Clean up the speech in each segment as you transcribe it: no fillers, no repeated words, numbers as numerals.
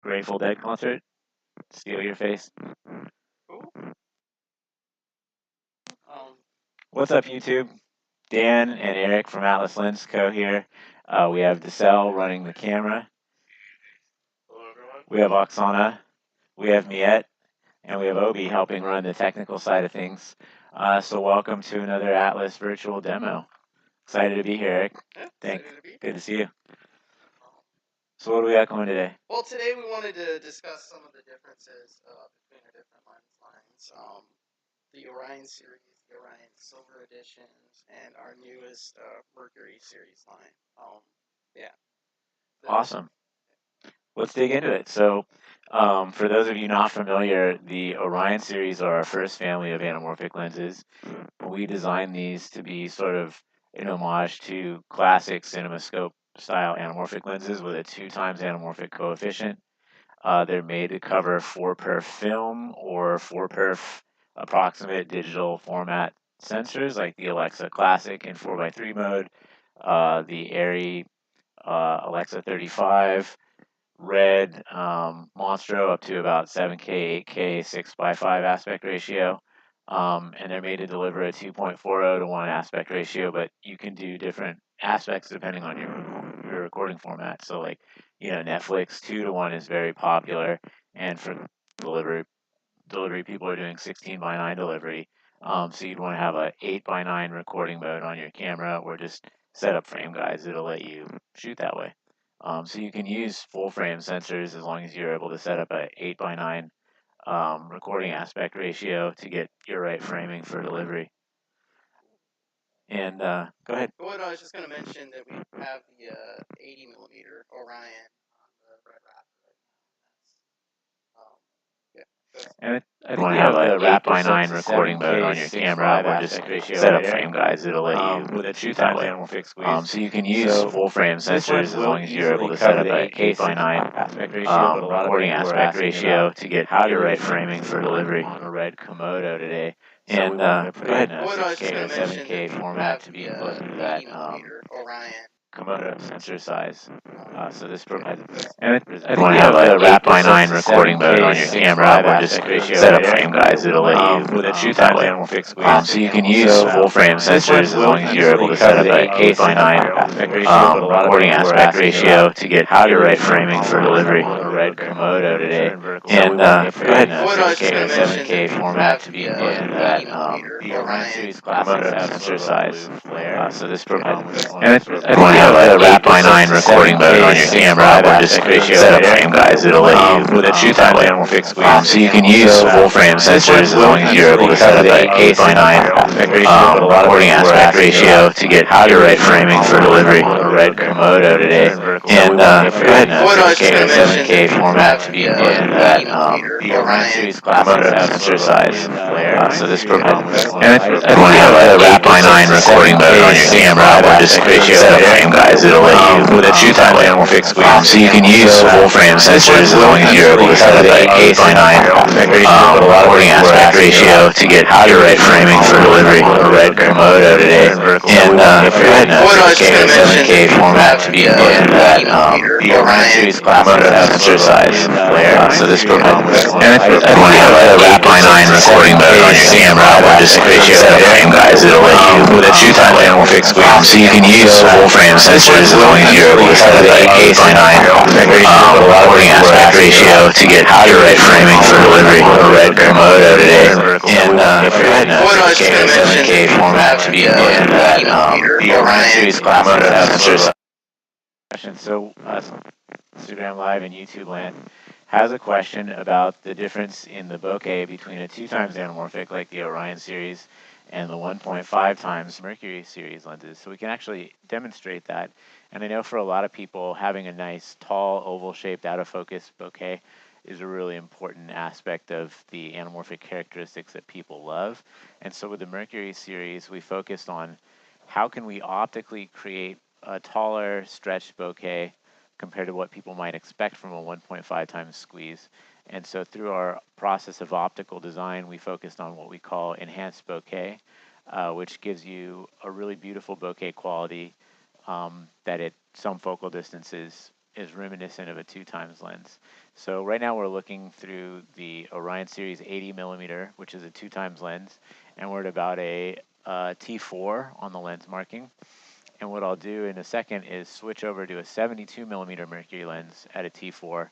Grateful Dead concert. Steal your face. Cool. Um, What's up, YouTube? Dan and Eric from Atlas Lens Co. here. We have DeCell running the camera. Hello, everyone. We have Oksana. We have Miette. And we have Obi helping run the technical side of things. So welcome to another Atlas virtual demo. Excited to be here, Eric. Yeah, Thanks. excited to be. Good to see you. Um, So what do we got going today? well, today we wanted to discuss some of the differences between the different lens lines. The Orion series, the Orion Silver editions, and our newest Mercury series line. Yeah. Awesome. Let's dig into it. So, for those of you not familiar, the Orion series are our first family of anamorphic lenses. We designed these to be sort of an homage to classic CinemaScope style anamorphic lenses with a 2 times anamorphic coefficient. They're made to cover 4 perf film or 4 perf approximate digital format sensors like the Alexa Classic in 4x3 mode, the Airy Alexa 35, Red Monstro up to about 7K, 8K, 6:5 aspect ratio. And they're made to deliver a 2.40 to 1 aspect ratio, but you can do different aspects depending on your recording format. So, like, Netflix 2 to 1 is very popular, and for delivery people are doing 16:9 delivery. So you'd want to have a 8:9 recording mode on your camera, or just set up frame guides that'll let you shoot that way. So you can use full frame sensors as long as you're able to set up a 8:9 recording aspect ratio to get your right framing for delivery. And go ahead. What I was just going to mention that we have the 80 millimeter Orion on the Red Raptor. And I want to have a 8:9 recording mode on your camera, or just set up frame guides that'll let you with a 2 times anamorphic squeeze. So you can use full frame sensors as long as you're able to set up an 8:9 aspect ratio, recording aspect ratio to get your right framing for delivery on a red Komodo today. And go ahead. What I was just 6K going or to mention 7K that we format have to be the closer to 80 that millimeter Orion. Komodo sensor size. So this provides. And I'd want to have a 8:9 recording mode on your camera, or just set up frame guides that'll let you with a 2 times anamorphic squeeze. So you can use full frame sensors as long as you're able to set up an 8:9 recording aspect ratio to get your right framing for delivery on a red Komodo today. And go ahead. 6K or 7K format to be closer to that the Orion series classic sensor size. So this provides. And I'd want to have a 8:9 recording mode on your camera, or just set up frame guides that'll let you with a 2 times anamorphic squeeze. So you can use full frame sensors as long as you're able to set up an 8:9 recording aspect ratio to get your right framing for delivery on a red Komodo today. And go ahead. 6K or 7K format to be closer to that the Orion series classic sensor size. So this provides. And I'd want to have a 8:9 recording mode on your camera, or just set up frame guides that'll let you with a 2 times anamorphic squeeze. So you can use full frame sensors as long as you're able to set up an 8:9 recording aspect ratio to get your right framing for delivery on a red Komodo today. And go ahead. 6K or 7K format to be closer to that the Orion series classic sensor size. So this provides. And I'd want to have a 8:9 recording mode on your camera, or just set up frame guides that'll let you with a 2 times anamorphic squeeze. So you can use full frame sensors as long as you're able to set up an 8:9 recording aspect ratio to get your right framing for delivery on a red Komodo today. And go ahead. 6K or 7K format to be closer to that the Orion series classic sensor size. So, Instagram Live and YouTube Land has a question about the difference in the bokeh between a 2 times anamorphic like the Orion series and the 1.5 times Mercury series lenses. So we can actually demonstrate that. And I know for a lot of people, having a nice, tall, oval-shaped out-of-focus bokeh is a really important aspect of the anamorphic characteristics that people love. And so with the Mercury series, we focused on how can we optically create a taller, stretched bokeh compared to what people might expect from a 1.5 times squeeze. And so through our process of optical design, we focused on what we call enhanced bokeh, which gives you a really beautiful bokeh quality that at some focal distances is reminiscent of a 2x lens. So right now we're looking through the Orion Series 80mm, which is a 2x lens, and we're at about a T4 on the lens marking. And what I'll do in a second is switch over to a 72mm Mercury lens at a T4,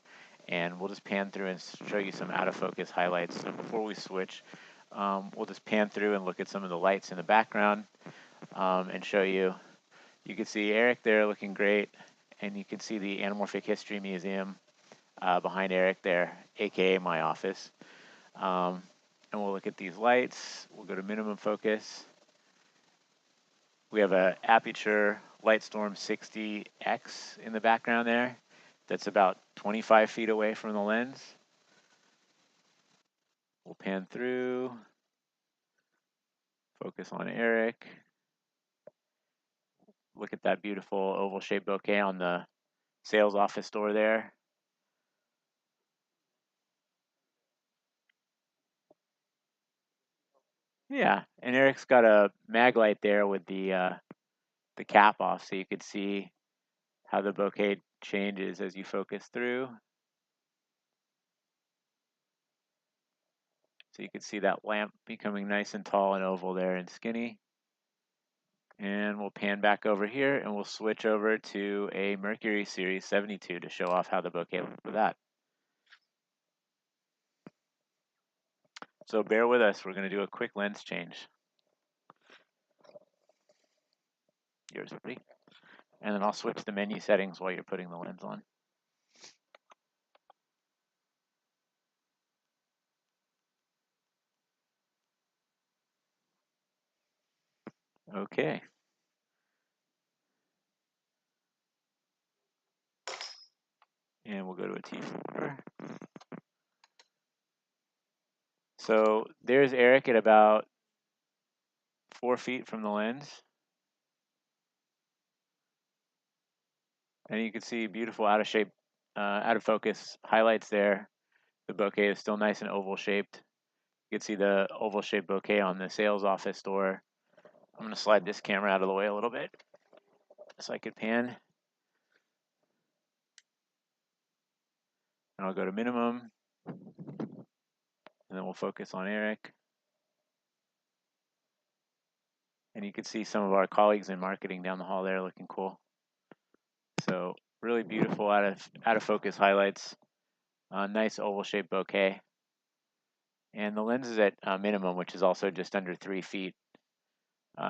and we'll just pan through and show you some out of focus highlights. So before we switch, we'll just pan through and look at some of the lights in the background and show you. You can see Eric there looking great, and you can see the Anamorphic History Museum behind Eric there, aka my office. And we'll look at these lights. We'll go to minimum focus. We have a Aperture Lightstorm 60X in the background there. That's about 25 feet away from the lens. We'll pan through, focus on Eric. Look at that beautiful oval-shaped bouquet on the sales office door there. Yeah, and Eric's got a mag light there with the cap off, so you could see how the bouquet changes as you focus through. So you can see that lamp becoming nice and tall and oval there and skinny. And we'll pan back over here and we'll switch over to a Mercury Series 72 to show off how the bouquet looks with that. So bear with us, we're going to do a quick lens change. Yours, buddy. And then I'll switch the menu settings while you're putting the lens on. Okay. And we'll go to a T4. So there's Eric at about 4 feet from the lens. And you can see beautiful out of shape, out of focus highlights there. The bouquet is still nice and oval shaped. You can see the oval shaped bouquet on the sales office door. I'm going to slide this camera out of the way a little bit so I could pan. And I'll go to minimum. And then we'll focus on Eric. And you can see some of our colleagues in marketing down the hall there looking cool. So really beautiful out of focus highlights. Nice oval shaped bouquet. And the lens is at minimum, which is also just under 3 feet.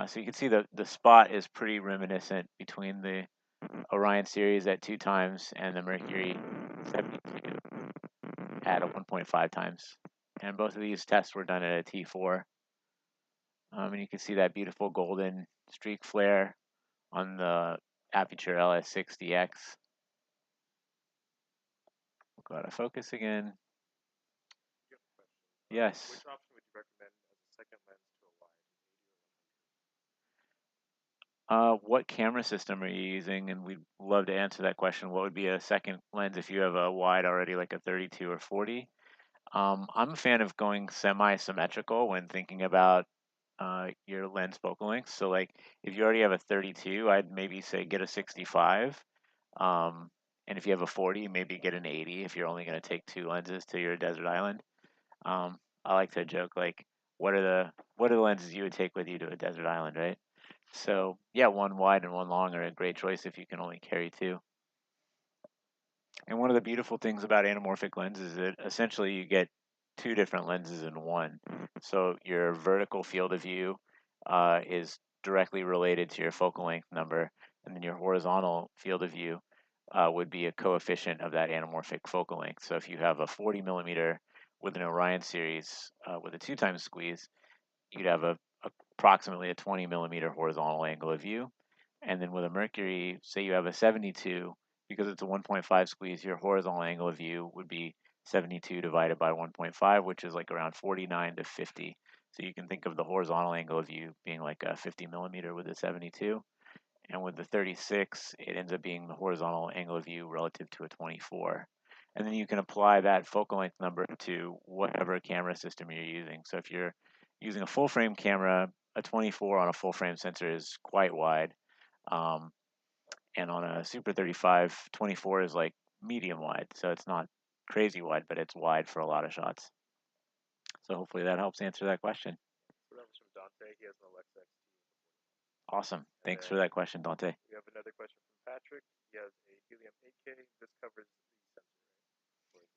So you can see the spot is pretty reminiscent between the Orion series at 2x and the Mercury 72 at a 1.5x. And both of these tests were done at a T4. And you can see that beautiful golden streak flare on the Aperture LS60X. We'll go out of focus again. Yes. Which option would you recommend as a second lens to a wide, 80 or 100? What camera system are you using? And we'd love to answer that question. What would be a second lens if you have a wide already, like a 32 or 40? I'm a fan of going semi-symmetrical when thinking about your lens focal length. So like if you already have a 32, I'd maybe say get a 65. And if you have a 40, maybe get an 80 if you're only going to take 2 lenses to your desert island. I like to joke like, what are the lenses you would take with you to a desert island, right? So yeah, one wide and one long are a great choice if you can only carry 2. And one of the beautiful things about anamorphic lenses is that essentially you get 2 different lenses in one. So your vertical field of view is directly related to your focal length number, and then your horizontal field of view would be a coefficient of that anamorphic focal length. So if you have a 40mm with an Orion series with a 2x squeeze, you'd have approximately a 20mm horizontal angle of view. And then with a Mercury, say you have a 72, because it's a 1.5 squeeze, your horizontal angle of view would be 72 divided by 1.5, which is like around 49 to 50. So you can think of the horizontal angle of view being like a 50mm with a 72. And with the 36, it ends up being the horizontal angle of view relative to a 24. And then you can apply that focal length number to whatever camera system you're using. So if you're using a full frame camera, a 24 on a full frame sensor is quite wide. And on a Super 35, 24 is like medium wide, so it's not crazy wide, but it's wide for a lot of shots. So hopefully that helps answer that question. So that was from Dante. He has an Alexa XT. Awesome. Thanks for that question, Dante. We have another question from Patrick. He has a helium 8K. This covers the sensor, right?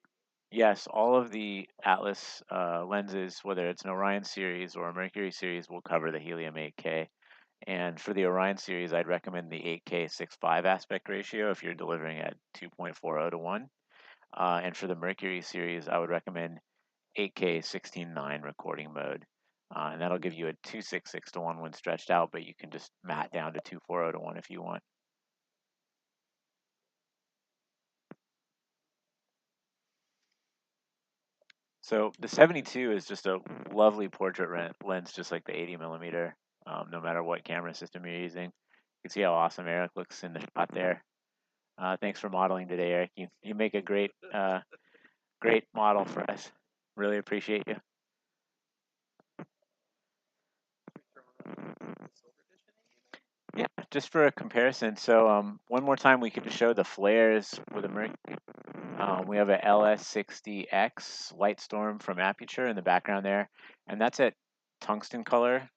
Yes, all of the Atlas lenses, whether it's an Orion series or a Mercury series, will cover the helium 8K. And for the Orion series, I'd recommend the 8K 6.5 aspect ratio if you're delivering at 2.40 to 1. And for the Mercury series, I would recommend 8K 16:9 recording mode. And that'll give you a 2.66 to 1 when stretched out, but you can just mat down to 2.40 to 1 if you want. So the 72 is just a lovely portrait lens, just like the 80 millimeter, no matter what camera system you're using. You can see how awesome Eric looks in the shot there. Thanks for modeling today, Eric. You make a great great model for us. Really appreciate you. Yeah, just for a comparison. So one more time, we could show the flares with a Mercury. We have a LS60X Lightstorm from Aputure in the background there, and that's at tungsten color.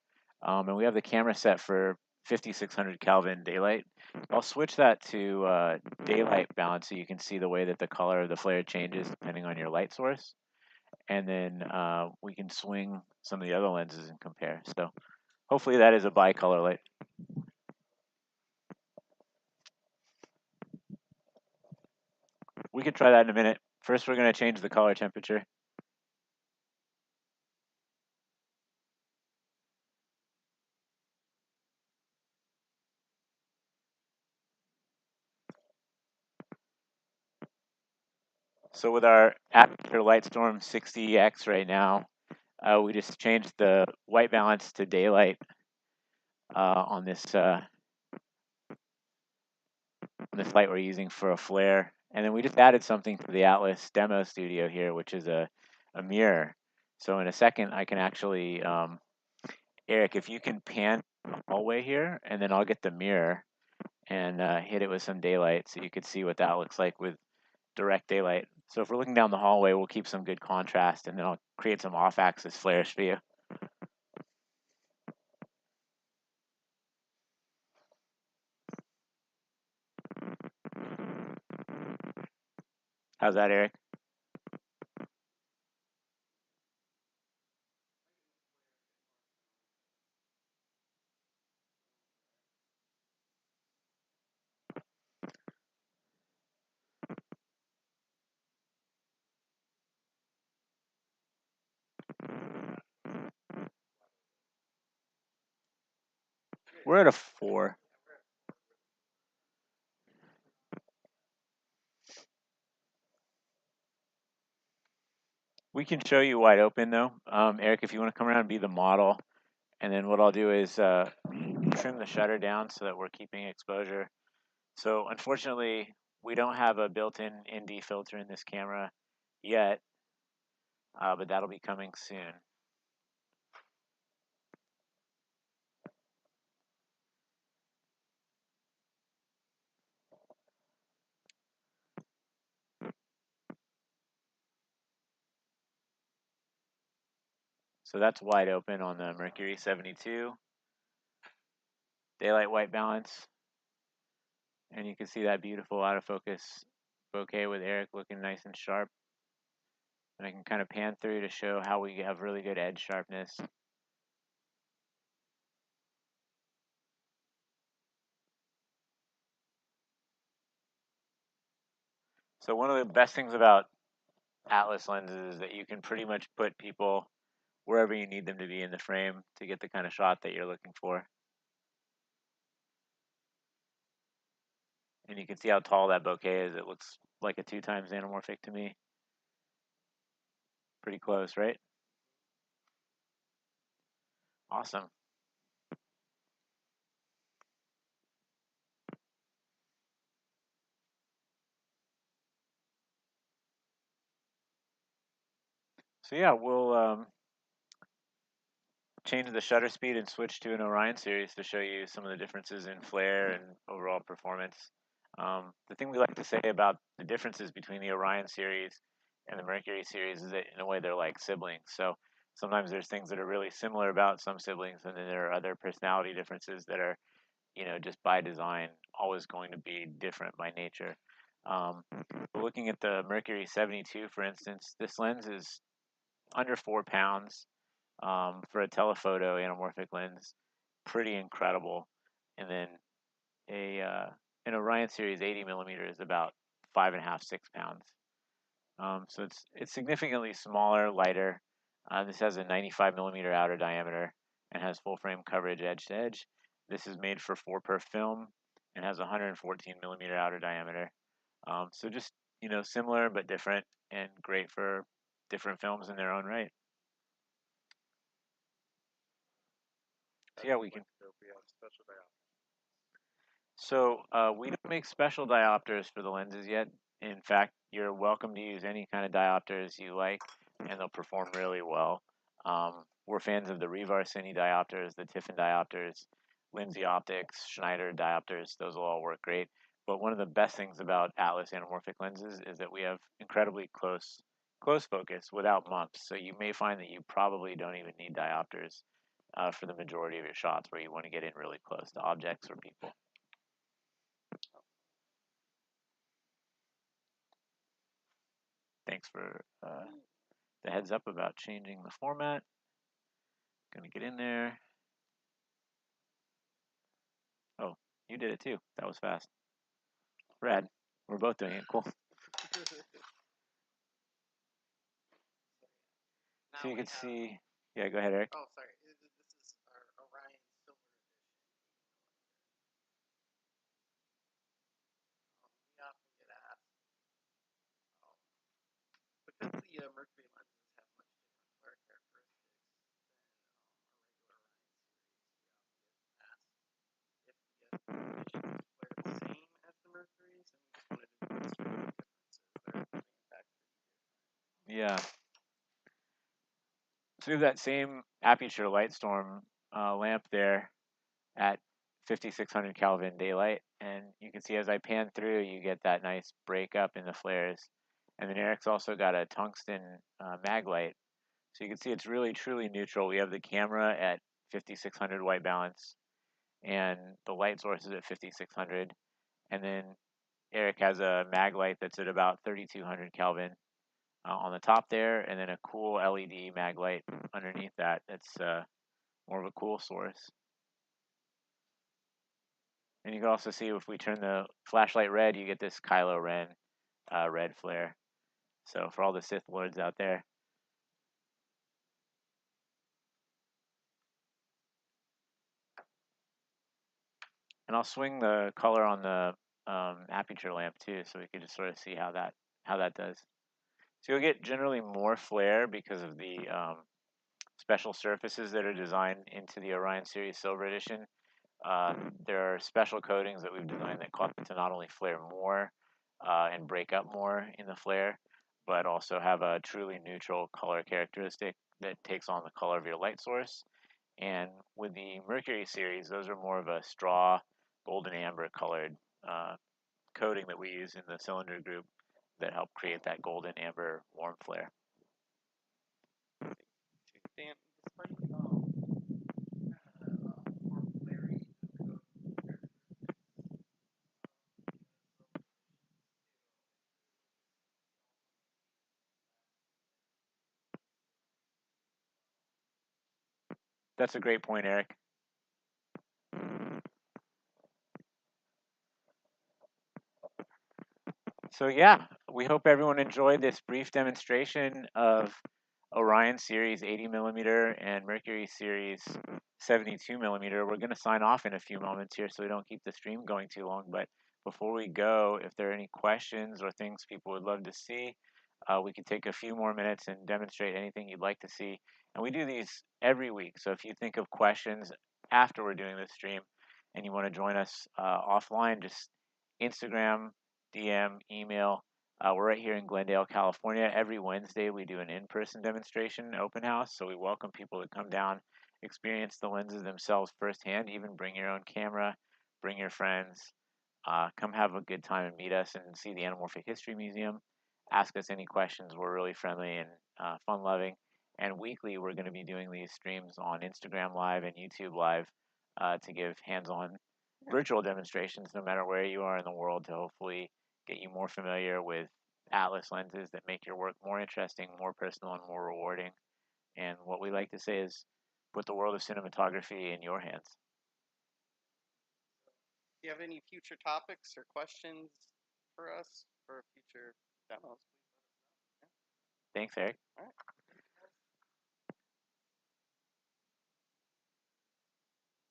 And we have the camera set for 5600 Kelvin daylight. I'll switch that to daylight balance so you can see the way that the color of the flare changes depending on your light source. And then we can swing some of the other lenses and compare. So hopefully that is a bicolor light. We could try that in a minute. First, we're going to change the color temperature. So with our Aperture Lightstorm 60X right now, we just changed the white balance to daylight on this light we're using for a flare. And then we just added something to the Atlas Demo Studio here, which is a mirror. So in a second, I can actually, Eric, if you can pan the hallway here, and then I'll get the mirror and hit it with some daylight so you could see what that looks like with direct daylight. So if we're looking down the hallway, we'll keep some good contrast, and then I'll create some off-axis flares for you. How's that, Eric? We're at a 4. We can show you wide open though. Eric, if you want to come around and be the model, and then what I'll do is trim the shutter down so that we're keeping exposure. So unfortunately, we don't have a built-in ND filter in this camera yet, but that'll be coming soon. So that's wide open on the Mercury 72. Daylight white balance. And you can see that beautiful out of focus bokeh with Eric looking nice and sharp. And I can kind of pan through to show how we have really good edge sharpness. So one of the best things about Atlas lenses is that you can pretty much put people wherever you need them to be in the frame to get the kind of shot that you're looking for. And you can see how tall that bokeh is. It looks like a 2 times anamorphic to me. Pretty close, right? Awesome. So yeah, change the shutter speed and switch to an Orion series to show you some of the differences in flare and overall performance. The thing we like to say about the differences between the Orion series and the Mercury series is that in a way they're like siblings. So sometimes there's things that are really similar about some siblings, and then there are other personality differences that are, just by design, always going to be different by nature. Looking at the Mercury 72, for instance, this lens is under 4 pounds for a telephoto anamorphic lens, pretty incredible. And then an Orion series 80 millimeter is about 5.5, 6 pounds. So it's significantly smaller, lighter. This has a 95 millimeter outer diameter and has full frame coverage edge to edge. This is made for 4 per film and has 114 millimeter outer diameter. So just similar but different, and great for different films in their own right. So yeah, we can. We have special diopters. So we don't make special diopters for the lenses yet. In fact, you're welcome to use any kind of diopters you like, and they'll perform really well. We're fans of the Revar Cine diopters, the Tiffin diopters, Lindsay Optics, Schneider diopters. Those will all work great. But one of the best things about Atlas anamorphic lenses is that we have incredibly close focus without mumps. So you may find that you probably don't even need diopters for the majority of your shots where you want to get in really close to objects or people. Thanks for the heads up about changing the format. Gonna get in there. Oh, you did it too. That was fast. Rad. We're both doing it. Cool. So you can see. Yeah, go ahead, Eric. Oh, sorry. This is our Orion Silver Edition. We often get asked, because the Mercury lenses have much different flare characteristics than our regular Orion series. We often get asked if the editions flare the same as the Mercury's, and we just wanted to demonstrate the differences. They're in fact pretty different. Yeah. So we have that same aperture light storm lamp there at 5600 Kelvin daylight, and you can see as I pan through, you get that nice breakup in the flares. And then Eric's also got a tungsten mag light, so you can see it's really truly neutral. We have the camera at 5600 white balance, and the light source is at 5600, and then Eric has a mag light that's at about 3200 Kelvin on the top there, and then a cool LED mag light underneath that. That's more of a cool source. And you can also see if we turn the flashlight red, you get this Kylo Ren red flare. So for all the Sith Lords out there. And I'll swing the color on the aperture lamp too, so we can just sort of see how that does. So you'll get generally more flare because of the special surfaces that are designed into the Orion Series Silver Edition. There are special coatings that we've designed that cause it to not only flare more and break up more in the flare, but also have a truly neutral color characteristic that takes on the color of your light source. And with the Mercury series, those are more of a straw, golden amber colored coating that we use in the cylinder group that help create that golden amber warm flare. Dan, despite more clarity code That's a great point, Eric. So yeah, we hope everyone enjoyed this brief demonstration of Orion Series 80 millimeter and Mercury Series 72 millimeter. We're going to sign off in a few moments here so we don't keep the stream going too long. But before we go, if there are any questions or things people would love to see, we can take a few more minutes and demonstrate anything you'd like to see. And we do these every week. So if you think of questions after we're doing this stream and you want to join us offline, just Instagram, DM, email. We're right here in Glendale, California. Every Wednesday, we do an in-person demonstration open house. So we welcome people to come down, experience the lenses themselves firsthand. Even bring your own camera, bring your friends. Come have a good time and meet us and see the Anamorphic History Museum. Ask us any questions. We're really friendly and fun loving. And weekly, we're going to be doing these streams on Instagram Live and YouTube Live to give hands on virtual demonstrations no matter where you are in the world to hopefully get you more familiar with Atlas lenses that make your work more interesting, more personal, and more rewarding. And what we like to say is put the world of cinematography in your hands. If you have any future topics or questions for us for future demos, please let us know. Yeah. Thanks, Eric. All right.